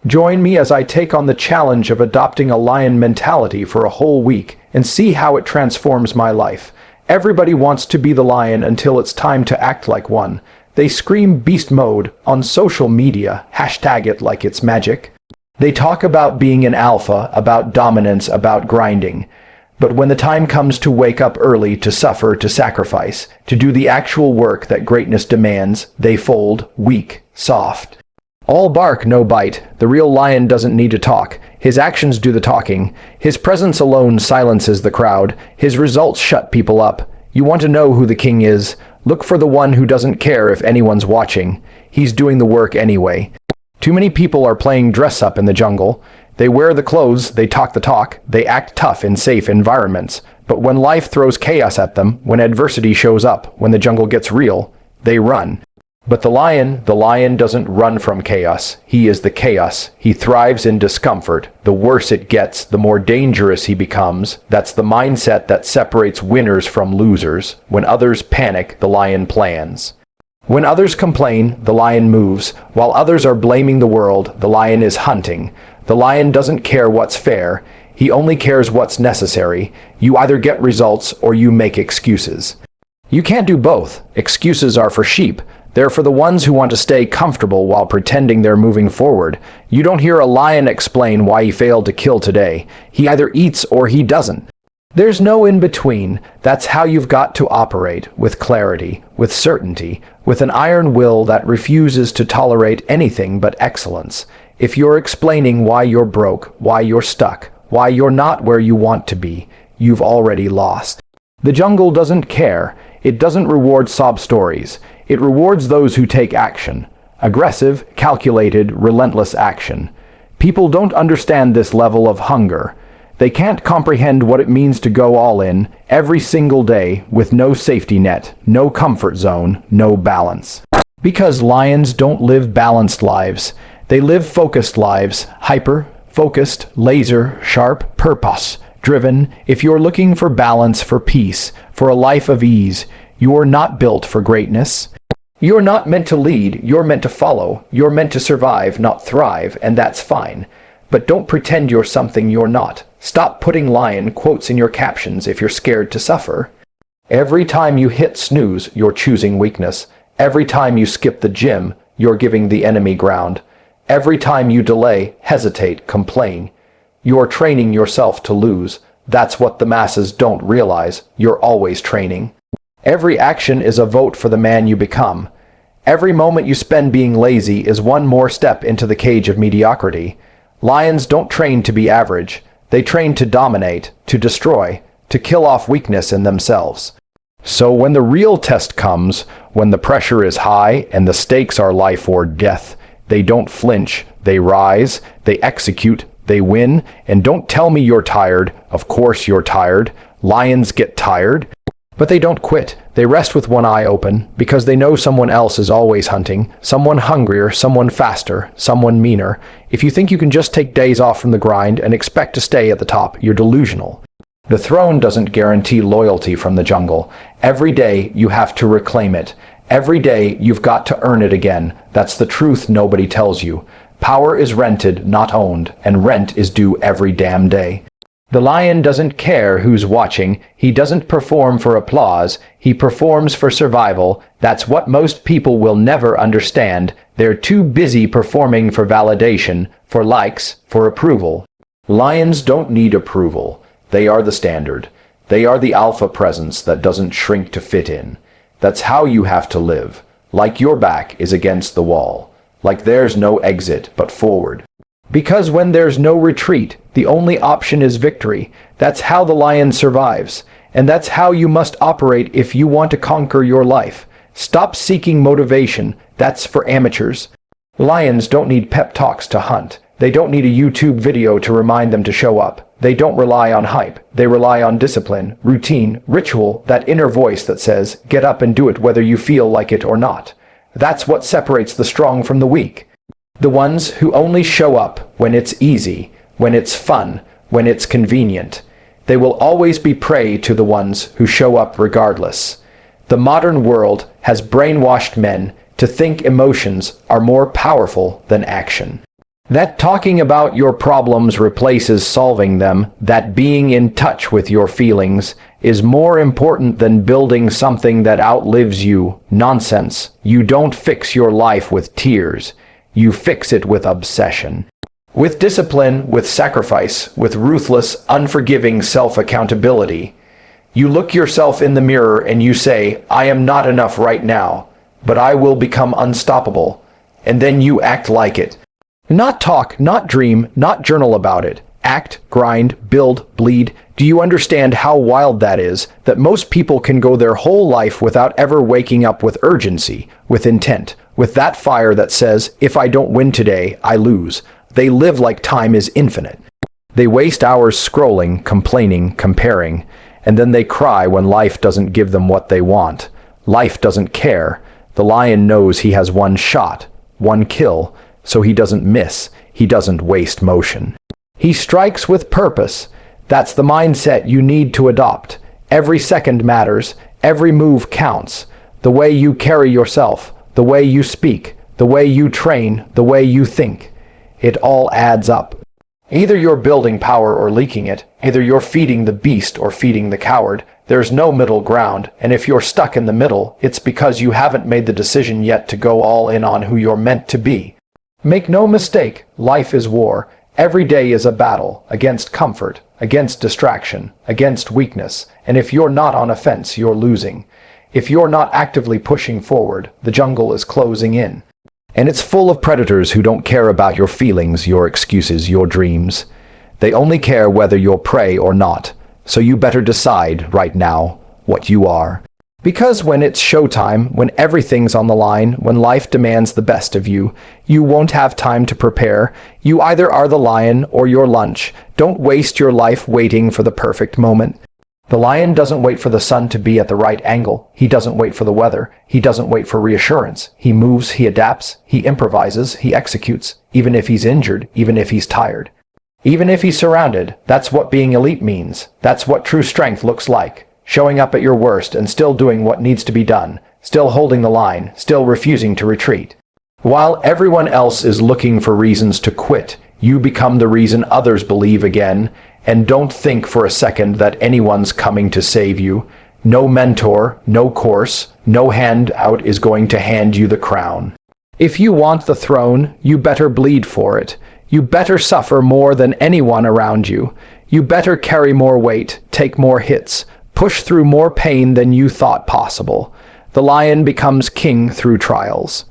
Join me as I take on the challenge of adopting a lion mentality for a whole week and see how it transforms my life. Everybody wants to be the lion until it's time to act like one. They scream beast mode on social media, hashtag it like it's magic. They talk about being an alpha, about dominance, about grinding. But when the time comes to wake up early, to suffer, to sacrifice, to do the actual work that greatness demands, they fold, weak, soft. All bark, no bite. The real lion doesn't need to talk. His actions do the talking. His presence alone silences the crowd. His results shut people up. You want to know who the king is? Look for the one who doesn't care if anyone's watching. He's doing the work anyway. Too many people are playing dress up in the jungle. They wear the clothes, they talk the talk, they act tough in safe environments. But when life throws chaos at them, when adversity shows up, when the jungle gets real, they run. But the lion doesn't run from chaos. He is the chaos. He thrives in discomfort. The worse it gets, the more dangerous he becomes. That's the mindset that separates winners from losers. When others panic, the lion plans. When others complain, the lion moves. While others are blaming the world, the lion is hunting. The lion doesn't care what's fair. He only cares what's necessary. You either get results or you make excuses. You can't do both. Excuses are for sheep. They're for the ones who want to stay comfortable while pretending they're moving forward. You don't hear a lion explain why he failed to kill today. He either eats or he doesn't. There's no in between. That's how you've got to operate, with clarity, with certainty, with an iron will that refuses to tolerate anything but excellence. If you're explaining why you're broke, why you're stuck, why you're not where you want to be, you've already lost. The jungle doesn't care. It doesn't reward sob stories. It rewards those who take action. Aggressive, calculated, relentless action. People don't understand this level of hunger. They can't comprehend what it means to go all in, every single day, with no safety net, no comfort zone, no balance. Because lions don't live balanced lives. They live focused lives, hyper-focused, laser-sharp, purpose-driven. If you're looking for balance, for peace, for a life of ease, you're not built for greatness. You're not meant to lead, you're meant to follow. You're meant to survive, not thrive, and that's fine. But don't pretend you're something you're not. Stop putting lion quotes in your captions if you're scared to suffer. Every time you hit snooze, you're choosing weakness. Every time you skip the gym, you're giving the enemy ground. Every time you delay, hesitate, complain, you're training yourself to lose. That's what the masses don't realize. You're always training. Every action is a vote for the man you become. Every moment you spend being lazy is one more step into the cage of mediocrity. Lions don't train to be average. They train to dominate, to destroy, to kill off weakness in themselves. So when the real test comes, when the pressure is high and the stakes are life or death, they don't flinch, they rise, they execute, they win, and don't tell me you're tired. Of course you're tired. Lions get tired. But they don't quit. They rest with one eye open, because they know someone else is always hunting, someone hungrier, someone faster, someone meaner. If you think you can just take days off from the grind and expect to stay at the top, you're delusional. The throne doesn't guarantee loyalty from the jungle. Every day you have to reclaim it. Every day you've got to earn it again. That's the truth nobody tells you. Power is rented, not owned, and rent is due every damn day. The lion doesn't care who's watching. He doesn't perform for applause. He performs for survival. That's what most people will never understand. They're too busy performing for validation, for likes, for approval. Lions don't need approval. They are the standard. They are the alpha presence that doesn't shrink to fit in. That's how you have to live. Like your back is against the wall. Like there's no exit but forward. Because when there's no retreat, the only option is victory. That's how the lion survives. And that's how you must operate if you want to conquer your life. Stop seeking motivation. That's for amateurs. Lions don't need pep talks to hunt. They don't need a YouTube video to remind them to show up. They don't rely on hype. They rely on discipline, routine, ritual, that inner voice that says, get up and do it whether you feel like it or not. That's what separates the strong from the weak. The ones who only show up when it's easy, when it's fun, when it's convenient. They will always be prey to the ones who show up regardless. The modern world has brainwashed men to think emotions are more powerful than action. That talking about your problems replaces solving them, that being in touch with your feelings, is more important than building something that outlives you. Nonsense. You don't fix your life with tears. You fix it with obsession. With discipline, with sacrifice, with ruthless, unforgiving self-accountability. You look yourself in the mirror and you say, I am not enough right now, but I will become unstoppable. And then you act like it. Not talk, not dream, not journal about it. Act, grind, build, bleed. Do you understand how wild that is? That most people can go their whole life without ever waking up with urgency, with intent, with that fire that says, if I don't win today, I lose. They live like time is infinite. They waste hours scrolling, complaining, comparing, and then they cry when life doesn't give them what they want. Life doesn't care. The lion knows he has one shot, one kill, so he doesn't miss. He doesn't waste motion. He strikes with purpose. That's the mindset you need to adopt. Every second matters. Every move counts. The way you carry yourself, the way you speak, the way you train, the way you think. It all adds up. Either you're building power or leaking it. Either you're feeding the beast or feeding the coward. There's no middle ground, and if you're stuck in the middle, it's because you haven't made the decision yet to go all in on who you're meant to be. Make no mistake, life is war. Every day is a battle, against comfort, against distraction, against weakness, and if you're not on offense, you're losing. If you're not actively pushing forward, the jungle is closing in. And it's full of predators who don't care about your feelings, your excuses, your dreams. They only care whether you're prey or not. So you better decide right now what you are. Because when it's showtime, when everything's on the line, when life demands the best of you, you won't have time to prepare. You either are the lion or your lunch. Don't waste your life waiting for the perfect moment. The lion doesn't wait for the sun to be at the right angle. He doesn't wait for the weather. He doesn't wait for reassurance. He moves, he adapts, he improvises, he executes, even if he's injured, even if he's tired. Even if he's surrounded. That's what being elite means. That's what true strength looks like. Showing up at your worst and still doing what needs to be done. Still holding the line. Still refusing to retreat. While everyone else is looking for reasons to quit, you become the reason others believe again. And don't think for a second that anyone's coming to save you. No mentor, no course, no handout is going to hand you the crown. If you want the throne, you better bleed for it. You better suffer more than anyone around you. You better carry more weight, take more hits, push through more pain than you thought possible. The lion becomes king through trials.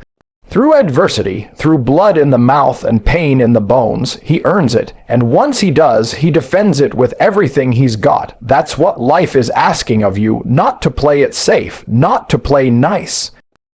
Through adversity, through blood in the mouth and pain in the bones, he earns it. And once he does, he defends it with everything he's got. That's what life is asking of you, not to play it safe, not to play nice,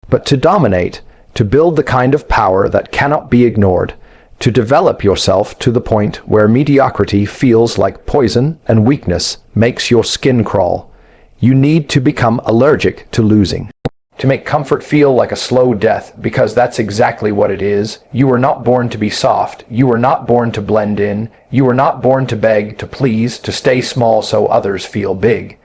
but to dominate, to build the kind of power that cannot be ignored. To develop yourself to the point where mediocrity feels like poison and weakness makes your skin crawl. You need to become allergic to losing. To make comfort feel like a slow death, because that's exactly what it is. You were not born to be soft. You were not born to blend in. You were not born to beg, to please, to stay small so others feel big.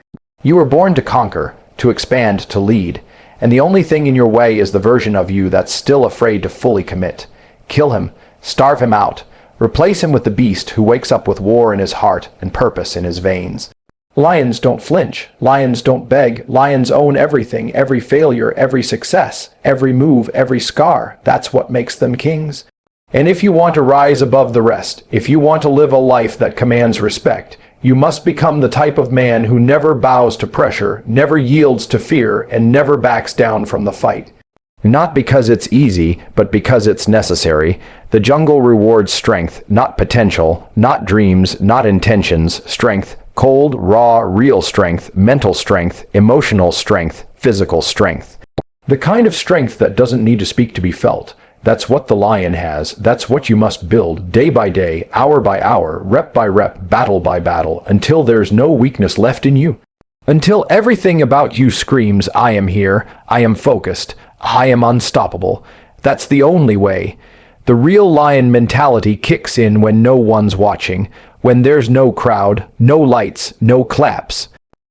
You were born to conquer, to expand, to lead. And the only thing in your way is the version of you that's still afraid to fully commit. Kill him. Starve him out. Replace him with the beast who wakes up with war in his heart and purpose in his veins. Lions don't flinch. Lions don't beg. Lions own everything, every failure, every success, every move, every scar. That's what makes them kings. And if you want to rise above the rest, if you want to live a life that commands respect, you must become the type of man who never bows to pressure, never yields to fear, and never backs down from the fight. Not because it's easy, but because it's necessary. The jungle rewards strength, not potential, not dreams, not intentions, strength, cold, raw, real strength, mental strength, emotional strength, physical strength. The kind of strength that doesn't need to speak to be felt. That's what the lion has. That's what you must build, day by day, hour by hour, rep by rep, battle by battle, until there's no weakness left in you. Until everything about you screams, I am here, I am focused, I am unstoppable. That's the only way. The real lion mentality kicks in when no one's watching, when there's no crowd, no lights, no claps.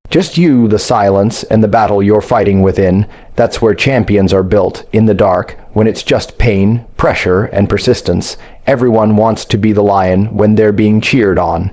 Just you, the silence, and the battle you're fighting within. That's where champions are built, in the dark, when it's just pain, pressure, and persistence. Everyone wants to be the lion when they're being cheered on.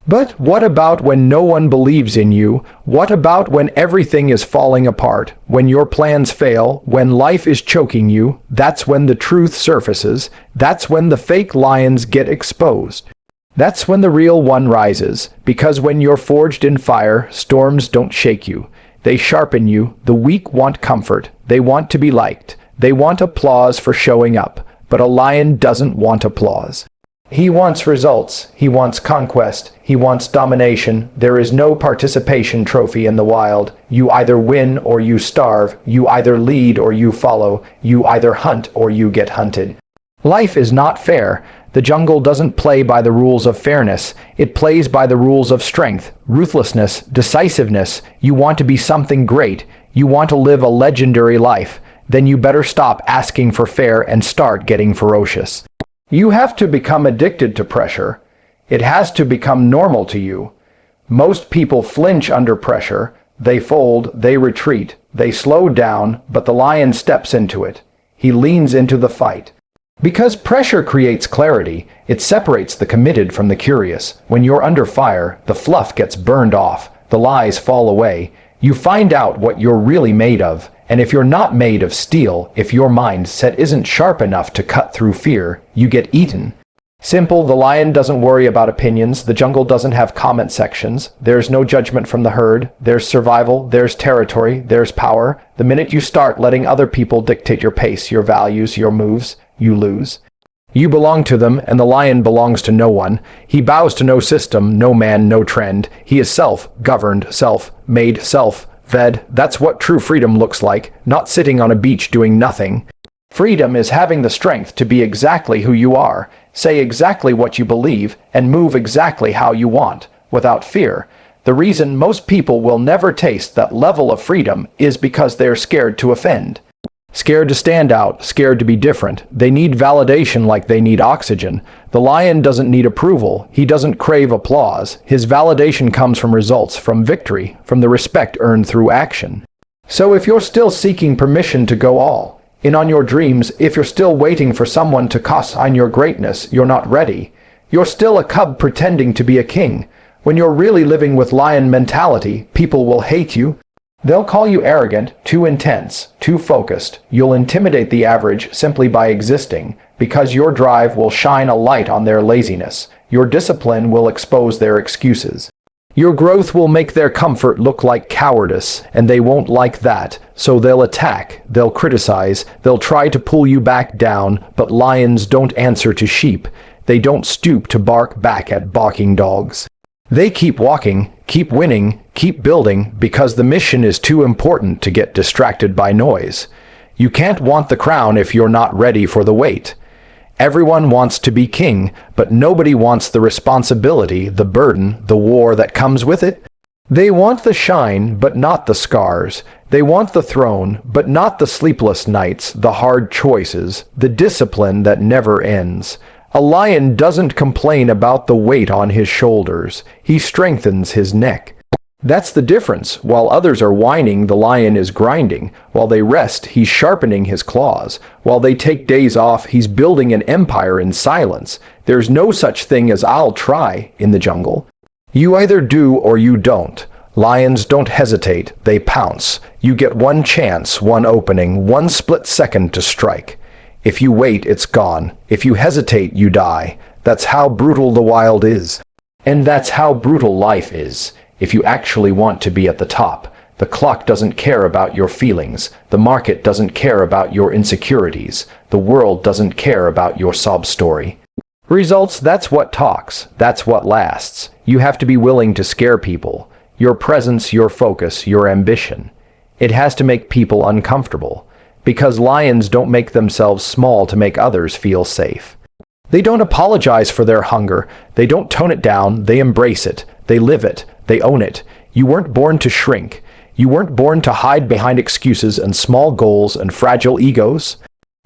But what about when no one believes in you? What about when everything is falling apart? When your plans fail? When life is choking you? That's when the truth surfaces. That's when the fake lions get exposed. That's when the real one rises. Because when you're forged in fire, storms don't shake you. They sharpen you. The weak want comfort. They want to be liked. They want applause for showing up. But a lion doesn't want applause. He wants results. He wants conquest. He wants domination. There is no participation trophy in the wild. You either win or you starve. You either lead or you follow. You either hunt or you get hunted. Life is not fair. The jungle doesn't play by the rules of fairness. It plays by the rules of strength, ruthlessness, decisiveness. You want to be something great. You want to live a legendary life. Then you better stop asking for fair and start getting ferocious. You have to become addicted to pressure. It has to become normal to you. Most people flinch under pressure. They fold, they retreat, they slow down, but the lion steps into it. He leans into the fight. Because pressure creates clarity, it separates the committed from the curious. When you're under fire, the fluff gets burned off, the lies fall away. You find out what you're really made of. And if you're not made of steel, if your mindset isn't sharp enough to cut through fear, you get eaten. Simple, the lion doesn't worry about opinions. The jungle doesn't have comment sections. There's no judgment from the herd. There's survival. There's territory. There's power. The minute you start letting other people dictate your pace, your values, your moves, you lose. You belong to them, and the lion belongs to no one. He bows to no system, no man, no trend. He is self-governed, self-made, self-fed. That's what true freedom looks like, not sitting on a beach doing nothing. Freedom is having the strength to be exactly who you are, say exactly what you believe, and move exactly how you want, without fear. The reason most people will never taste that level of freedom is because they're scared to offend. Scared to stand out, scared to be different. They need validation like they need oxygen. The lion doesn't need approval. He doesn't crave applause. His validation comes from results, from victory, from the respect earned through action. So if you're still seeking permission to go all in on your dreams, if you're still waiting for someone to co-sign your greatness, you're not ready. You're still a cub pretending to be a king. When you're really living with lion mentality, people will hate you. They'll call you arrogant, too intense, too focused. You'll intimidate the average simply by existing, because your drive will shine a light on their laziness. Your discipline will expose their excuses. Your growth will make their comfort look like cowardice, and they won't like that, so they'll attack, they'll criticize, they'll try to pull you back down, but lions don't answer to sheep. They don't stoop to bark back at barking dogs. They keep walking, keep winning, keep building, because the mission is too important to get distracted by noise. You can't want the crown if you're not ready for the weight. Everyone wants to be king, but nobody wants the responsibility, the burden, the war that comes with it. They want the shine, but not the scars. They want the throne, but not the sleepless nights, the hard choices, the discipline that never ends. A lion doesn't complain about the weight on his shoulders. He strengthens his neck. That's the difference. While others are whining, the lion is grinding. While they rest, he's sharpening his claws. While they take days off, he's building an empire in silence. There's no such thing as "I'll try" in the jungle. You either do or you don't. Lions don't hesitate, they pounce. You get one chance, one opening, one split second to strike. If you wait, it's gone. If you hesitate, you die. That's how brutal the wild is. And that's how brutal life is. If you actually want to be at the top, the clock doesn't care about your feelings. The market doesn't care about your insecurities. The world doesn't care about your sob story. Results, that's what talks. That's what lasts. You have to be willing to scare people. Your presence, your focus, your ambition. It has to make people uncomfortable. Because lions don't make themselves small to make others feel safe. They don't apologize for their hunger. They don't tone it down. They embrace it. They live it. They own it. You weren't born to shrink. You weren't born to hide behind excuses and small goals and fragile egos.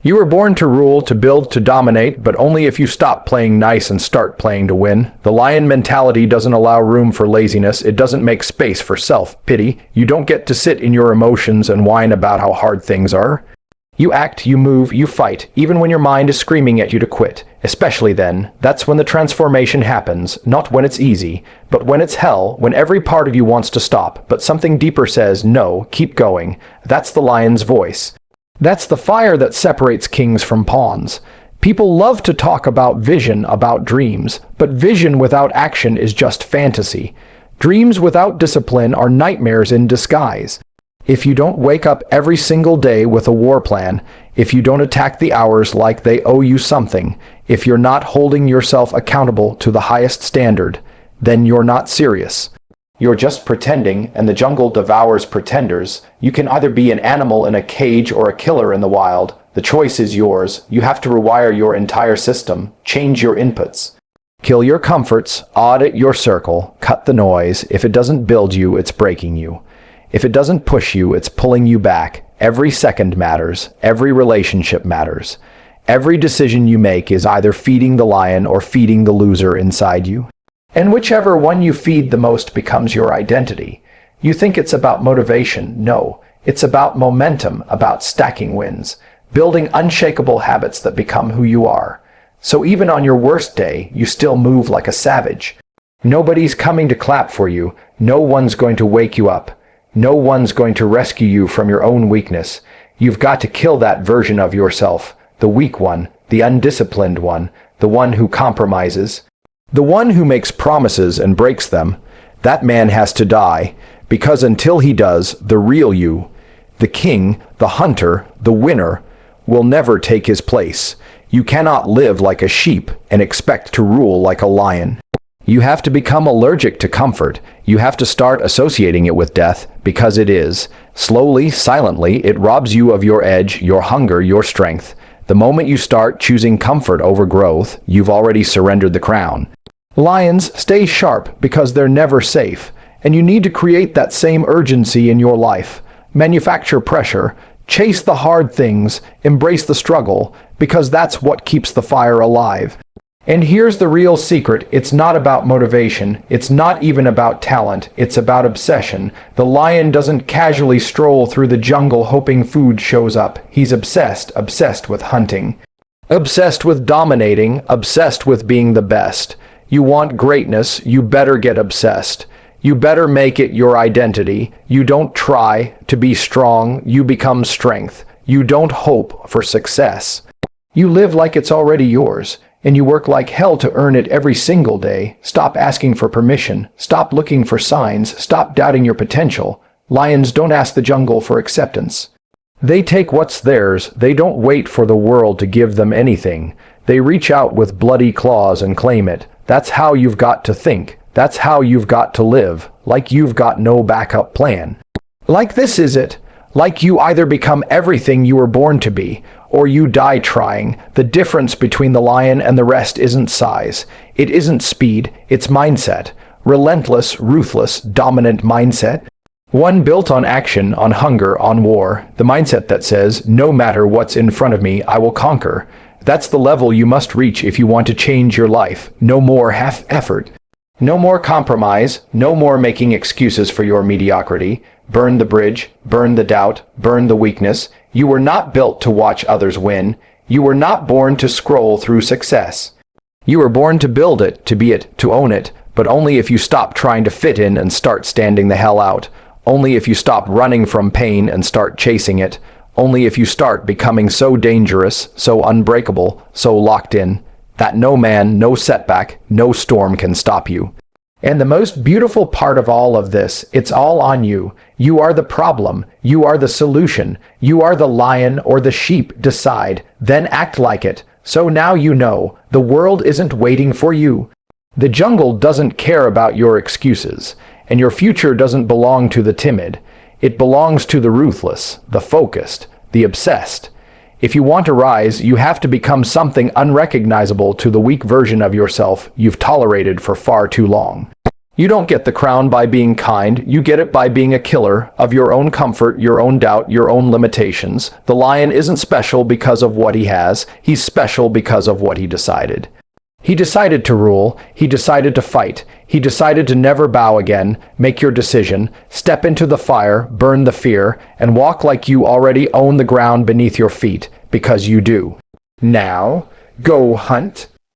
You were born to rule, to build, to dominate, but only if you stop playing nice and start playing to win. The lion mentality doesn't allow room for laziness. It doesn't make space for self-pity. You don't get to sit in your emotions and whine about how hard things are. You act, you move, you fight, even when your mind is screaming at you to quit. Especially then, that's when the transformation happens, not when it's easy, but when it's hell, when every part of you wants to stop, but something deeper says, no, keep going. That's the lion's voice. That's the fire that separates kings from pawns. People love to talk about vision, about dreams, but vision without action is just fantasy. Dreams without discipline are nightmares in disguise. If you don't wake up every single day with a war plan, if you don't attack the hours like they owe you something, if you're not holding yourself accountable to the highest standard, then you're not serious. You're just pretending, and the jungle devours pretenders. You can either be an animal in a cage or a killer in the wild. The choice is yours. You have to rewire your entire system, change your inputs. Kill your comforts, audit your circle, cut the noise. If it doesn't build you, it's breaking you. If it doesn't push you, it's pulling you back. Every second matters. Every relationship matters. Every decision you make is either feeding the lion or feeding the loser inside you. And whichever one you feed the most becomes your identity. You think it's about motivation. No, it's about momentum, about stacking wins, building unshakable habits that become who you are. So even on your worst day, you still move like a savage. Nobody's coming to clap for you. No one's going to wake you up. No one's going to rescue you from your own weakness. You've got to kill that version of yourself, the weak one, the undisciplined one, the one who compromises, the one who makes promises and breaks them. That man has to die, because until he does, the real you, the king, the hunter, the winner, will never take his place. You cannot live like a sheep and expect to rule like a lion. You have to become allergic to comfort. You have to start associating it with death, because it is. Slowly, silently, it robs you of your edge, your hunger, your strength. The moment you start choosing comfort over growth, you've already surrendered the crown. Lions stay sharp because they're never safe, and you need to create that same urgency in your life. Manufacture pressure, chase the hard things, embrace the struggle, because that's what keeps the fire alive. And here's the real secret. It's not about motivation. It's not even about talent. It's about obsession. The lion doesn't casually stroll through the jungle hoping food shows up. He's obsessed with hunting. Obsessed with dominating, obsessed with being the best. You want greatness, you better get obsessed. You better make it your identity. You don't try to be strong, you become strength. You don't hope for success. You live like it's already yours. And you work like hell to earn it every single day. Stop asking for permission. Stop looking for signs. Stop doubting your potential. Lions don't ask the jungle for acceptance. They take what's theirs. They don't wait for the world to give them anything. They reach out with bloody claws and claim it. That's how you've got to think. That's how you've got to live. Like you've got no backup plan. Like this is it. Like you either become everything you were born to be, or you die trying. The difference between the lion and the rest isn't size. It isn't speed, it's mindset. Relentless, ruthless, dominant mindset. One built on action, on hunger, on war. The mindset that says, no matter what's in front of me, I will conquer. That's the level you must reach if you want to change your life. No more half effort. No more compromise. No more making excuses for your mediocrity. Burn the bridge, burn the doubt, burn the weakness. You were not built to watch others win. You were not born to scroll through success. You were born to build it, to be it, to own it, but only if you stop trying to fit in and start standing the hell out. Only if you stop running from pain and start chasing it. Only if you start becoming so dangerous, so unbreakable, so locked in, that no man, no setback, no storm can stop you. And the most beautiful part of all of this, it's all on you. You are the problem. You are the solution. You are the lion or the sheep. Decide, then act like it. So now you know, the world isn't waiting for you. The jungle doesn't care about your excuses, and your future doesn't belong to the timid. It belongs to the ruthless, the focused, the obsessed. If you want to rise, you have to become something unrecognizable to the weak version of yourself you've tolerated for far too long. You don't get the crown by being kind, you get it by being a killer of your own comfort, your own doubt, your own limitations. The lion isn't special because of what he has, he's special because of what he decided. He decided to rule, he decided to fight, He decided to never bow again. Make your decision. Step into the fire, burn the fear, and walk like you already own the ground beneath your feet, because you do. Now, go hunt.